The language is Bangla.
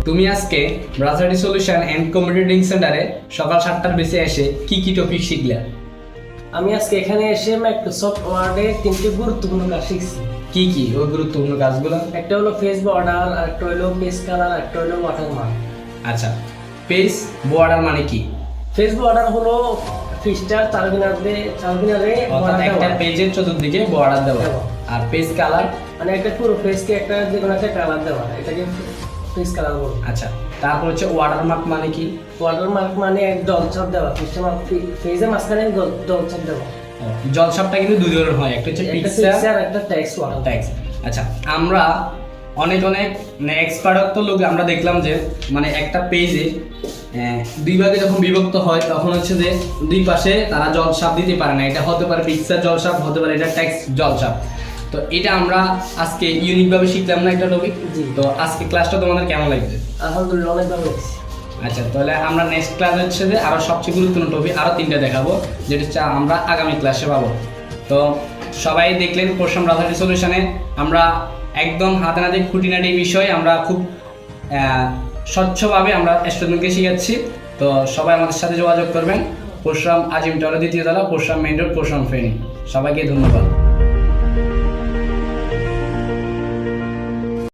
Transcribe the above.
তুমি আজকে ব্রাজারি সলিউশন এন্ড কমিউনিটি ট্রেনিং সেন্টারে সকাল 7টার বেশি এসে কি কি টপিক শিখলে? আমি আজকে এখানে এসে মাইক্রোসফট ওয়ার্ডে 3টি গুরুত্বপূর্ণ কাজ শিখছি। কি কি ওই গুরুত্বপূর্ণ কাজগুলো? একটা হলো পেজ বর্ডার, একটা হলো পেজ কালার, একটা হলো ওয়াটারমার্ক। আচ্ছা, পেজ বর্ডার মানে কি? পেজ বর্ডার হলো পৃষ্ঠার চারমিনারে অর্থাৎ একটা পেজের চতুর্দিকে বর্ডার দেওয়া। আর পেজ কালার মানে একটা পুরো পেজকে একটা যে কোনো একটা কালার দেওয়া, এটাকে পেজ কালার বলে। আচ্ছা, তারপর হচ্ছে ওয়াটারমার্ক মানে কি? ওয়াটারমার্ক মানে দলছাপ দেওয়া, পেজের মাঝখানে দলছাপ দেওয়া। জলছাপটা কিন্তু দুই ধরনের হয়, একটা হচ্ছে পিকচার, একটা টেক্সট ওয়াটার টেক্সট। আচ্ছা, আমরা অনেক মানে এক্সপার্ট লোক আমরা দেখলাম যে মানে একটা পেজে দুই ভাগে যখন বিভক্ত হয় তখন হচ্ছে যে দুই পাশে তারা জলছাপ দিতে পারে না। এটা হতে পারে পিকচার জলছাপ, হতে পারে এটা টেক্সট জলছাপ। তো এটা আমরা আজকে ইউনিকভাবে শিখলাম না একটা টপিক। তো আজকে ক্লাসটা তোমাদের কেমন লাগছে? আলহামদুলিল্লাহ অনেক ভালো লাগছে। আচ্ছা, তাহলে আমরা নেক্সট ক্লাস হচ্ছে যে আরও সবচেয়ে গুরুত্বপূর্ণ টপিক আরও 3টা দেখাবো, যেটা হচ্ছে আমরা আগামী ক্লাসে পাবো। তো সবাই দেখলেন কোর্স ব্রাজারি সলিউশনে আমরা একদম হাতে নাতে খুঁটিনাটি বিষয় আমরা খুব স্বচ্ছভাবে আমরা স্টুডেন্টকে শিখাচ্ছি। তো সবাই আমাদের সাথে যোগাযোগ করবেন। পরশুরাম আজিম টলে 2য় তলা, পরশুরাম মেইন রোড, পরশুরাম ফেনী। সবাইকে ধন্যবাদ।